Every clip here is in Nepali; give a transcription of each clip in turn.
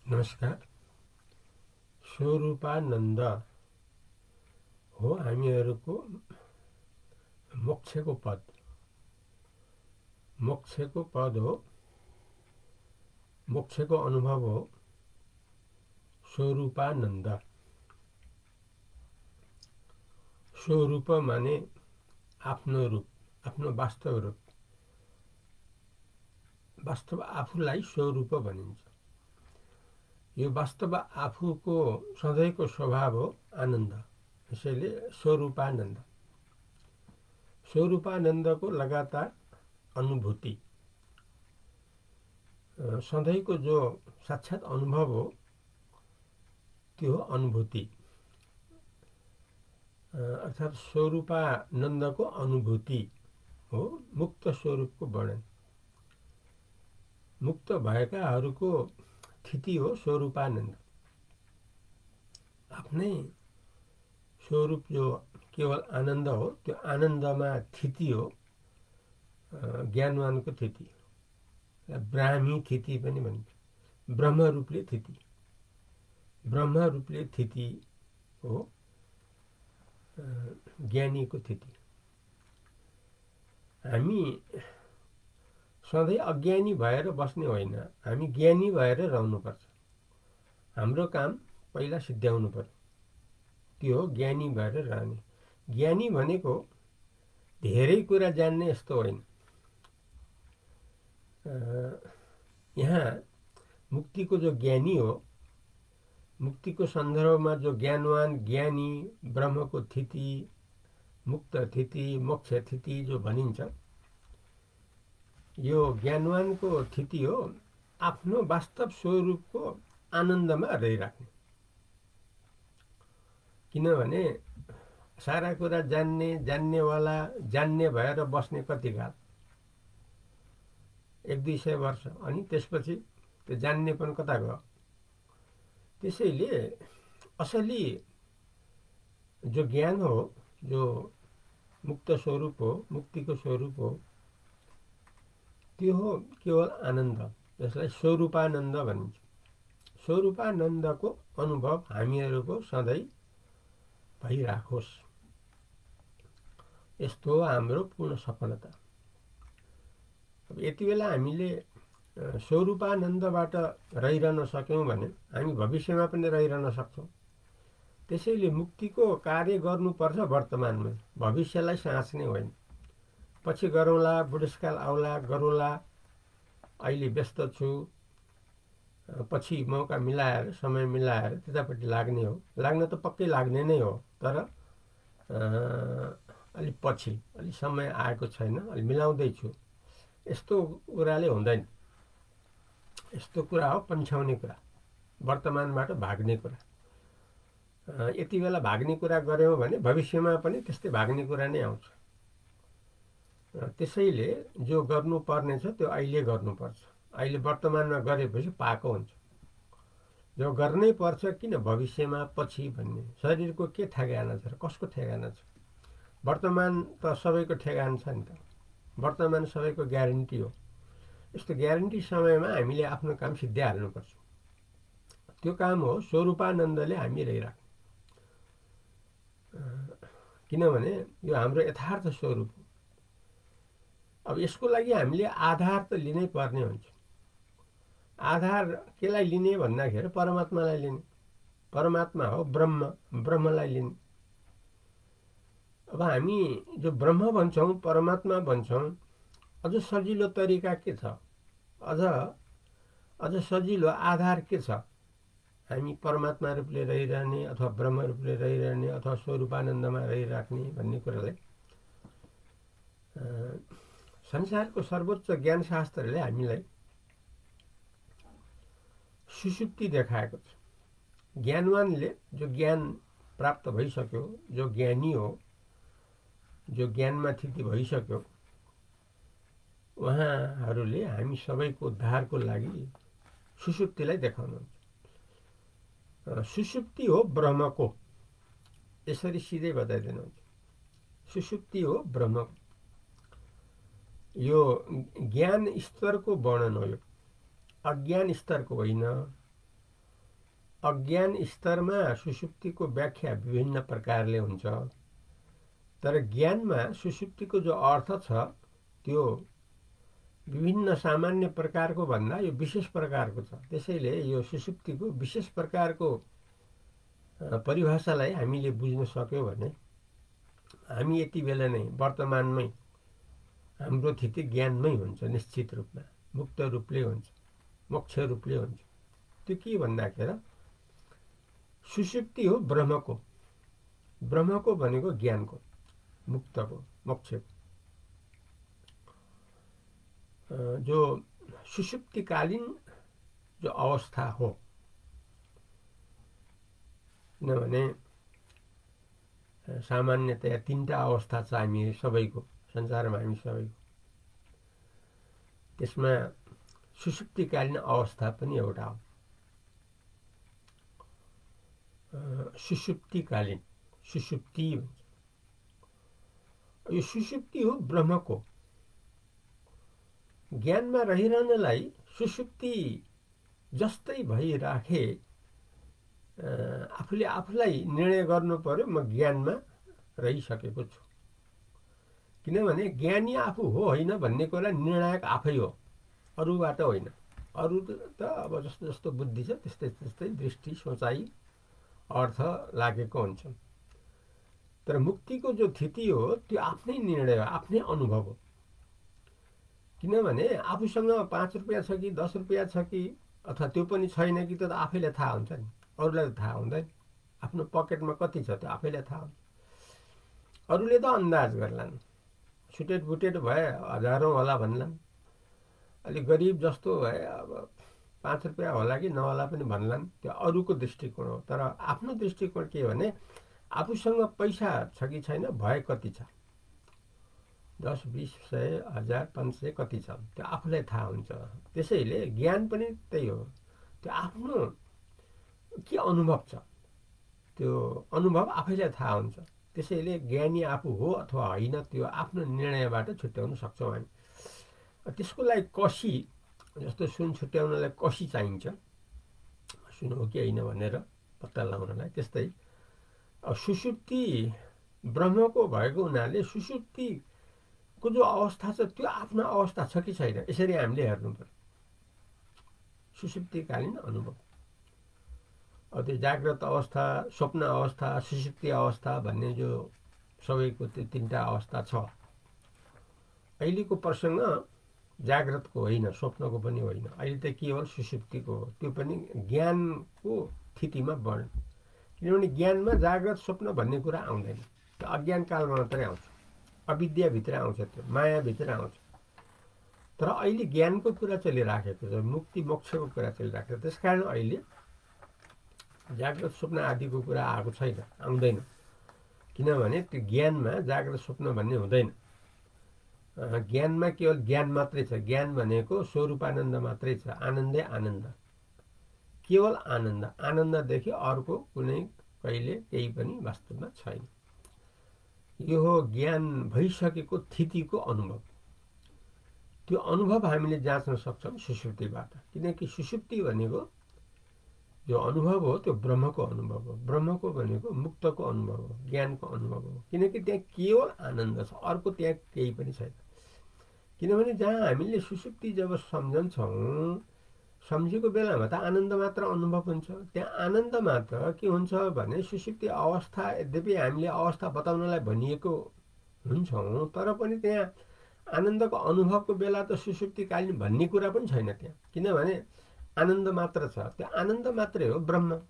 नमस्कार। स्वरूपानन्द हो हामीहरूको मोक्षको पद। मोक्षको पद हो, मोक्षको अनुभव हो स्वरूपानन्द। स्वरूप माने आफ्नो रूप, आफ्नो वास्तव रूप। वास्तव आफूलाई स्वरूप भनिन्छ। यो वास्तव आफूको सधैँको स्वभाव हो आनन्द, यसैले स्वरूपानन्द। स्वरूपानन्दको लगातार अनुभूति, सधैँको जो साक्षात अनुभव हो त्यो हो अनुभूति, अर्थात् स्वरूपानन्दको अनुभूति हो मुक्त स्वरूपको वर्णन। मुक्त भएकाहरूको स्थिति हो स्वरूपानन्द। आफ्नै स्वरूप जो केवल आनन्द हो, त्यो आनन्दमा स्थिति हो ज्ञानवानको स्थिति। ब्राह्मी स्थिति पनि भनिन्छ। ब्रह्मरूपले स्थिति, ब्रह्मरूपले स्थिति हो ज्ञानीको स्थिति। हामी सधैँ अज्ञानी भएर बस्ने होइन, हामी ज्ञानी भएर रहनुपर्छ। हाम्रो काम पहिला सिद्ध्याउनु पर्यो, त्यो हो ज्ञानी भएर रहने। ज्ञानी भनेको धेरै कुरा जान्ने यस्तो होइन। यहाँ मुक्तिको जो ज्ञानी हो, मुक्तिको सन्दर्भमा जो ज्ञानवान ज्ञानी, ब्रह्मको स्थिति, मुक्त स्थिति, मोक्ष स्थिति जो भनिन्छ, यो ज्ञानवानको स्थिति हो आफ्नो वास्तव स्वरूपको आनन्दमा रहिराख्ने। किनभने सारा कुरा जान्नेवाला जान्ने भएर बस्ने कतिकाल, 1-200 वर्ष, अनि त्यसपछि त्यो जान्नेपन कता गयो। त्यसैले असली जो ज्ञान हो, जो मुक्त स्वरूप हो, मुक्तिको स्वरूप हो, त्यो हो केवल आनन्द, जसलाई स्वरूपानन्द भनिन्छ। स्वरूपानन्दको अनुभव हामीहरूको सधैँ भइराखोस्, यस्तो हो हाम्रो पूर्ण सफलता। अब यति बेला हामीले स्वरूपानन्दबाट रहिरहन सक्यौँ भने हामी भविष्यमा पनि रहिरहन सक्छौँ। त्यसैले मुक्तिको कार्य गर्नुपर्छ वर्तमानमा, भविष्यलाई साँच्ने होइन। पछि गरौँला, बुढेसकाल आउला गरौँला, अहिले व्यस्त छु, पछि मौका मिलाएर, समय मिलाएर त्यतापट्टि लाग्ने हो। लाग्न त पक्कै लाग्ने नै हो, तर अलि पछि, अलि समय आएको छैन, अलि मिलाउँदैछु, यस्तो कुराले हुँदैन। यस्तो कुरा हो पन्छ्याउने कुरा, वर्तमानबाट भाग्ने कुरा। यति बेला भाग्ने कुरा गऱ्यौँ भने भविष्यमा पनि त्यस्तै भाग्ने कुरा नै आउँछ। त्यसैले जो गर्नुपर्ने छ त्यो अहिले गर्नुपर्छ। अहिले वर्तमानमा गरेपछि पाएको हुन्छ। जो गर्नै पर्छ, किन भविष्यमा पछि भन्ने शरीरको के ठेगाना छ र कसको ठेगाना छ। वर्तमान त सबैको ठेगाना छ नि त, वर्तमान सबैको ग्यारेन्टी हो। यस्तो ग्यारेन्टी समयमा हामीले आफ्नो काम सिद्ध्याइहाल्नुपर्छ। त्यो काम हो स्वरूपानन्दले हामी रहिराख्ने। किनभने यो हाम्रो यथार्थ स्वरूप हो। अब यसको लागि हामीले आधार त लिनै पर्ने हुन्छ। आधार केलाई लिने भन्दाखेरि परमात्मालाई लिने। परमात्मा हो ब्रह्म, ब्रह्मलाई लिने। अब हामी जो ब्रह्म भन्छौँ, परमात्मा भन्छौँ, अझ सजिलो तरिका के छ, अझ सजिलो आधार के छ हामी परमात्मा रूपले रहिरहने अथवा ब्रह्म रूपले रहिरहने अथवा स्वरूपानन्दमा रहिराख्ने भन्ने कुरालाई संसारको सर्वोच्च ज्ञान शास्त्रले हामीलाई सुषुप्ति देखाएको छ। ज्ञानवानले जो ज्ञान प्राप्त भइसक्यो, जो ज्ञानी हो, जो ज्ञानमा स्थिति भइसक्यो, उहाँहरूले हामी सबैको उद्धारको लागि सुषुप्तिलाई देखाउनुहुन्छ। सुषुप्ति हो ब्रह्मको, यसरी सिधै बताइदिनुहुन्छ। सुषुप्ति हो ब्रह्म। यो ज्ञान स्तरको वर्णन हो, यो अज्ञान स्तरको होइन। अज्ञान स्तरमा सुषुप्तिको व्याख्या विभिन्न प्रकारले हुन्छ, तर ज्ञानमा सुषुप्तिको जो अर्थ छ त्यो विभिन्न सामान्य प्रकारको भन्दा यो विशेष प्रकारको छ। त्यसैले यो सुषुप्तिको विशेष प्रकारको परिभाषालाई हामीले बुझ्न सक्यौँ भने हामी यति बेला नै वर्तमानमै हाम्रो स्थिति ज्ञानमै हुन्छ, निश्चित रूपमा मुक्त रूपले हुन्छ, मोक्ष रूपले हुन्छ। त्यो के भन्दाखेरि सुषुप्ति हो ब्रह्मको। ब्रह्मको भनेको ज्ञानको, मुक्तको, मोक्षको। जो सुषुप्तिकालीन जो अवस्था हो, किनभने सामान्यतया तीनटा अवस्था छ हामी सबैको, संसारमा हामी सबैको। त्यसमा सुषुप्तिकालीन अवस्था पनि एउटा हो। सुषुप्तिकालीन, सुषुप्ति भन्छ। यो सुषुप्ति हो ब्रह्मको। ज्ञानमा रहिरहनलाई सुषुप्ति जस्तै भइराखे आफूले आफूलाई निर्णय गर्नु पर्यो, म ज्ञानमा रहिसकेको छु। किनभने ज्ञानी आफू हो होइन भन्ने कुरा निर्णायक आफै हो, अरूबाट होइन। अरू त अब जस्तो जस्तो बुद्धि छ त्यस्तै त्यस्तै दृष्टि, सोचाइ, अर्थ लागेको हुन्छ। तर मुक्तिको जो स्थिति हो त्यो आफ्नै निर्णय हो, आफ्नै अनुभव हो। किनभने आफूसँग 5 रुपियाँ छ कि 10 रुपियाँ छ कि अथवा त्यो पनि छैन कि त्यो त आफैलाई थाहा हुन्छ नि, अरूलाई त थाहा हुँदैन। आफ्नो पकेटमा कति छ त्यो आफैलाई थाहा हुन्छ। अरूले त अन्दाज गर्लान्, छुटेट बुटेट भए हजारौँ होला भन्लान्, अलिक गरिब जस्तो भए अब 5 रुपियाँ होला कि नहोला पनि भन्लान्। त्यो अरूको दृष्टिकोण हो। तर आफ्नो दृष्टिकोण के भने आफूसँग पैसा छ कि छैन, भए कति छ, 10, 20, 100, 1000, 500 कति छ त्यो आफूलाई थाहा हुन्छ। त्यसैले ज्ञान पनि त्यही हो। त्यो आफ्नो के अनुभव छ त्यो अनुभव आफैलाई थाहा हुन्छ। त्यसैले ज्ञानी आफू हो अथवा होइन त्यो आफ्नो निर्णयबाट छुट्याउन सक्छौँ हामी। त्यसको लागि कसी, जस्तो सुन छुट्याउनलाई कसी चाहिन्छ, सुन हो कि होइन भनेर पत्ता लगाउनलाई, त्यस्तै सुषुप्ति ब्रह्मको भएको हुनाले सुषुप्तिको जो अवस्था छ त्यो आफ्नो अवस्था छ कि छैन, यसरी हामीले हेर्नु पर्यो। सुषुप्तिकालीन अनुभव, त्यो जाग्रत अवस्था, स्वप्न अवस्था, सुषुप्ति अवस्था भन्ने जो सबैको त्यो तीनटा अवस्था छ। अहिलेको प्रसङ्ग जाग्रतको होइन, स्वप्नको पनि होइन, अहिले त केवल सुषुप्तिको हो। त्यो पनि ज्ञानको स्थितिमा वर्णन। किनभने ज्ञानमा जाग्रत स्वप्न भन्ने कुरा आउँदैन, त्यो अज्ञान कालमा मात्रै आउँछ, अविद्याभित्र आउँछ, त्यो मायाभित्र आउँछ। तर अहिले ज्ञानको कुरा चलिराखेको छ, मुक्ति मोक्षको कुरा चलिराखेको छ। त्यसकारण अहिले जाग्रत स्वप्न आदिको कुरा आएको छैन, आउँदैन। किनभने त्यो ज्ञानमा जाग्रत स्वप्न भन्ने हुँदैन। ज्ञानमा केवल ज्ञान मात्रै छ। ज्ञान भनेको स्वरूपानन्द मात्रै छ, आनन्दै आनन्द, केवल आनन्द। आनन्ददेखि अर्को कुनै कहिले केही पनि वास्तवमा छैन। यो हो ज्ञान भइसकेको स्थितिको अनुभव। त्यो अनुभव हामीले जाँच्न सक्छौँ सुषुप्तिबाट। किनकि सुषुप्ति भनेको जो अनुभव हो त्यो ब्रह्मको अनुभव हो। ब्रह्मको भनेको मुक्तको अनुभव हो, ज्ञानको अनुभव हो। किनकि त्यहाँ केवल आनन्द छ, अर्को त्यहाँ केही पनि छैन। किनभने जहाँ हामीले सुषुप्ति जब सम्झन्छौँ, सम्झेको बेलामा त आनन्द मात्र अनुभव हुन्छ। त्यहाँ आनन्द मात्र के हुन्छ भने सुषुप्ति अवस्था, यद्यपि हामीले अवस्था बताउनलाई भनिएको हुन्छौँ, तर पनि त्यहाँ आनन्दको अनुभवको बेला त सुषुप्तिकालीन भन्ने कुरा पनि छैन त्यहाँ। किनभने आनन्द मात्र छ, त्यो आनन्द मात्रै हो, ब्रह्म।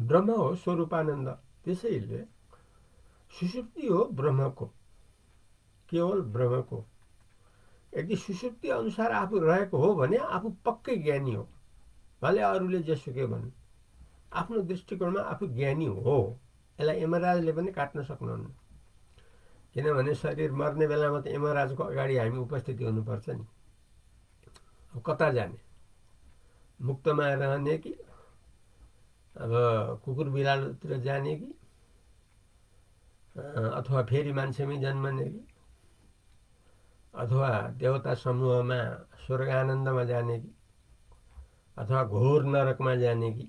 ब्रह्म हो स्वरूपानन्द। त्यसैले सुषुप्ति हो ब्रह्मको, केवल ब्रह्मको। यदि सुसुप्ति अनुसार आफू रहेको हो भने आफू पक्कै ज्ञानी हो। भले अरूले जेसुकै भन्नु, आफ्नो दृष्टिकोणमा आफू ज्ञानी हो। यसलाई यमराजले पनि काट्न सक्नुहुन्न। किनभने शरीर मर्ने बेलामा त यमराजको अगाडि हामी उपस्थिति हुनुपर्छ नि। कता जाने, मुक्तमा रहने कि अब कुकुर बिरालोतिर जाने कि अथवा फेरि मान्छेमै जन्मने कि अथवा देवता समूहमा स्वर्ग आनन्दमा जाने कि अथवा घोर नरकमा जाने कि,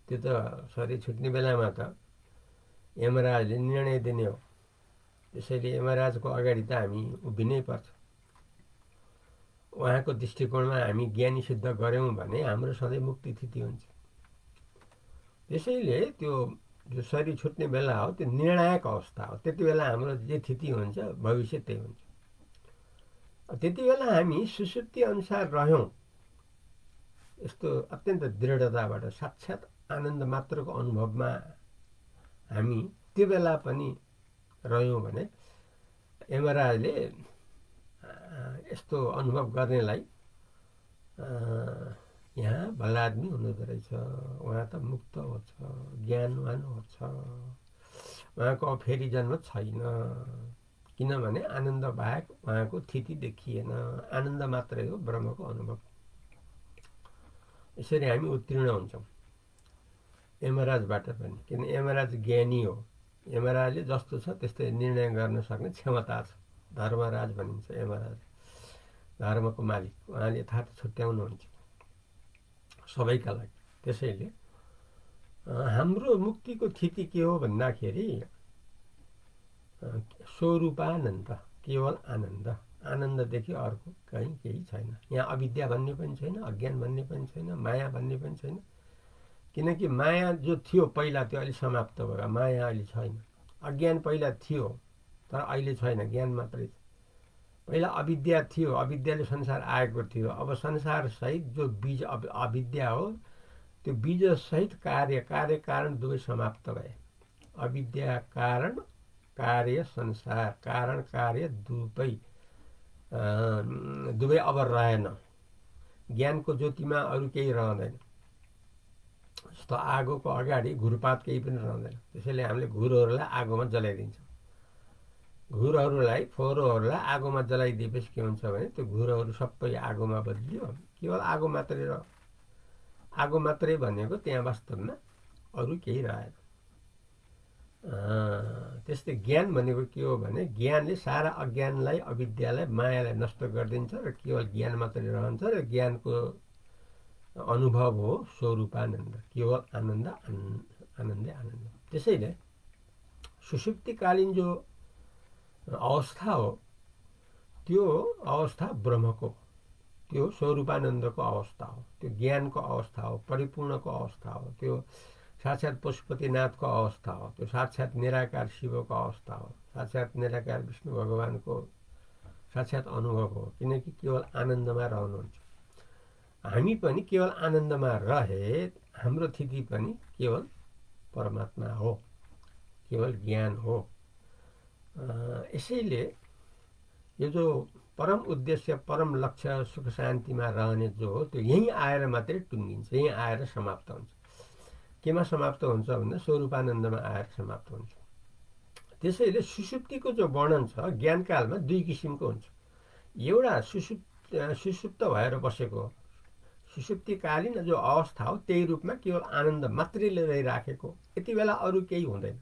त्यो त शरीर छुट्ने बेलामा त यमराजले निर्णय दिने हो। त्यसैले यमराजको अगाडि त हामी उभिनै पर्छ। उहाँको दृष्टिकोणमा हामी ज्ञानी सिद्ध गऱ्यौँ भने हाम्रो सधैँ मुक्ति स्थिति हुन्छ। त्यसैले त्यो जो शरीर छुट्ने बेला हो त्यो निर्णायक अवस्था हो। त्यति बेला हाम्रो जे स्थिति हुन्छ भविष्य त्यही हुन्छ। त्यति बेला हामी सुसुप्ति अनुसार रह्यौँ, यस्तो अत्यन्त दृढताबाट साक्षात् आनन्द मात्रको अनुभवमा हामी त्यो बेला पनि रह्यौँ भने यमराजले यस्तो अनुभव गर्नेलाई यहाँ भलादमी हुनुहुँदो रहेछ, उहाँ त मुक्त होछ, ज्ञानवान होछ, उहाँको फेरि जन्म छैन। किनभने आनन्द बाहेक उहाँको स्थिति देखिएन, आनन्द मात्रै हो ब्रह्मको अनुभव। यसरी हामी उत्तीर्ण हुन्छौँ यमराजबाट पनि। किन यमराज ज्ञानी हो। यमराजले जस्तो छ त्यस्तै निर्णय गर्न सक्ने क्षमता छ। धर्मराज भनिन्छ यमराज, धर्मको मालिक। उहाँले यथार्थ छुट्याउनुहुन्छ सबैका लागि। त्यसैले हाम्रो मुक्तिको स्थिति के हो भन्दाखेरि स्वरूपानन्द, केवल आनन्द। आनन्ददेखि अर्को कहीँ केही छैन। यहाँ अविद्या भन्ने पनि छैन, अज्ञान भन्ने पनि छैन, माया भन्ने पनि छैन। किनकि माया जो थियो पहिला त्यो अहिले समाप्त भयो, माया अहिले छैन। अज्ञान पहिला थियो तर अहिले छैन, ज्ञान मात्रै छ। पहिला अविद्या थियो, अविद्याले संसार आएको थियो। अब संसारसहित जो बीज अविद्या हो त्यो बीजसहित कार्य कारण दुवै समाप्त भए। अविद्या कारण, कार्य संसार, कारण कार्य दुवै अब रहेन। ज्ञानको ज्योतिमा अरू केही रहँदैन। जस्तो आगोको अगाडि घुरपात केही पनि रहँदैन। त्यसैले हामीले घुरहरूलाई आगोमा जलाइदिन्छौँ। घुरहरूलाई, फोहोरोहरूलाई आगोमा जलाइदिएपछि के हुन्छ भने त्यो घुरहरू सबै आगोमा बदलियो, केवल आगो मात्रै रह्यो। आगो मात्रै भनेको त्यहाँ वास्तवमा अरू केही रहेन। त्यस्तै ज्ञान भनेको के हो भने ज्ञानले सारा अज्ञानलाई, अविद्यालाई, मायालाई नष्ट गरिदिन्छ र केवल ज्ञान मात्रै रहन्छ। र ज्ञानको अनुभव हो स्वरूपानन्द, केवल आनन्द, आनन्दै आनन्द। त्यसैले सुषुप्तिकालीन जो अवस्था हो त्यो अवस्था ब्रह्मको, त्यो स्वरूपानन्दको अवस्था हो, त्यो ज्ञानको अवस्था हो, परिपूर्णको अवस्था हो, त्यो साक्षात् पशुपतिनाथको अवस्था हो, त्यो साक्षात् निराकार शिवको अवस्था हो, साक्षात् निराकार विष्णु भगवानको साक्षात् अनुभव हो। किनकि केवल आनन्दमा रहनुहुन्छ। हामी पनि केवल आनन्दमा रहे हाम्रो स्थिति पनि केवल परमात्मा हो, केवल ज्ञान हो। यसैले यो जो परम उद्देश्य, परम लक्ष्य, सुख शान्तिमा रहने जो हो त्यो यहीँ आएर मात्रै टुङ्गिन्छ, यहीँ आएर समाप्त हुन्छ। केमा समाप्त हुन्छ भन्दा स्वरूपानन्दमा आएर समाप्त हुन्छ। त्यसैले सुषुप्तिको जो वर्णन छ ज्ञानकालमा दुई किसिमको हुन्छ। एउटा सुषुप्त भएर बसेको, सुषुप्तिकालीन जो अवस्था हो त्यही रूपमा केवल आनन्द मात्रै रहिराखेको, यति बेला अरू केही हुँदैन।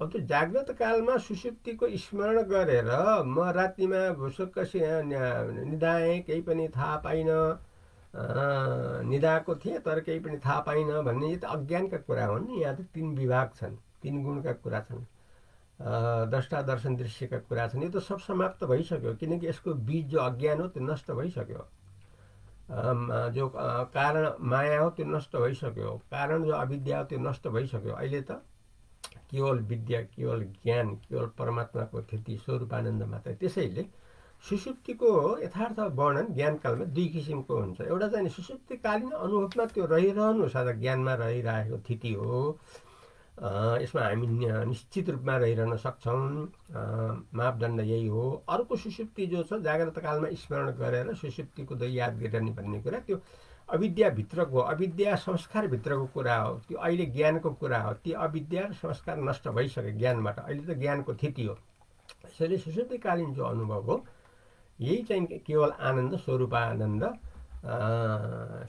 अब त्यो जाग्रत कालमा सुषुप्तिको स्मरण गरेर म रातिमा भुसुक्क निदाएँ, केही पनि थाहा पाइनँ, निदाएको थिएँ तर केही पनि थाहा पाइनँ भन्ने यो त अज्ञानका कुरा हुन्। यहाँ त तीन विभाग छन्, तीन गुणका कुरा छन्, द्रष्टा दर्शन दृश्यका कुरा छन्। यो त सब समाप्त भइसक्यो। किनकि यसको बीज जो अज्ञान हो त्यो नष्ट भइसक्यो। जो कारण माया हो त्यो नष्ट भइसक्यो। कारण जो अविद्या हो त्यो नष्ट भइसक्यो। अहिले त केवल विद्या, केवल ज्ञान, केवल परमात्माको स्थिति, स्वरूपानन्द मात्रै। त्यसैले सुषुप्तिको यथार्थ वर्णन ज्ञानकालमा दुई किसिमको हुन्छ। एउटा चाहिँ सुषुप्तिकालीन अनुभवमा त्यो रहिरहनु सदा ज्ञानमा रहिरहेको स्थिति हो। यसमा हामी निश्चित रूपमा रहिरहन सक्छौँ। मापदण्ड यही हो। अर्को सुषुप्ति जो छ, जाग्रत कालमा स्मरण गरेर सुषुप्तिको त याद गरिरहने भन्ने कुरा, त्यो अविद्याभित्रको, अविद्या संस्कारभित्रको कुरा हो। त्यो अहिले ज्ञानको कुरा हो। ती अविद्या र संस्कार नष्ट भइसक्यो ज्ञानबाट। अहिले त ज्ञानको थिति हो। यसैले सुषुप्तिकालीन जो अनुभव हो, यही चाहिँ केवल आनन्द, स्वरूपानन्द,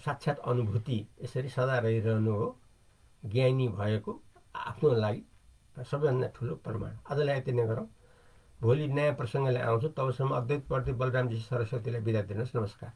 साक्षात् अनुभूति यसरी सदा रहिरहनु हो। ज्ञानी भएको आफ्नो लागि सबैभन्दा ठुलो प्रमाण। आजलाई यति नै गरौँ। भोलि नयाँ प्रसङ्गले आउँछु। तबसम्म अद्वैत प्रदीप बलरामजी सरस्वतीलाई बिदा दिनुहोस्। नमस्कार।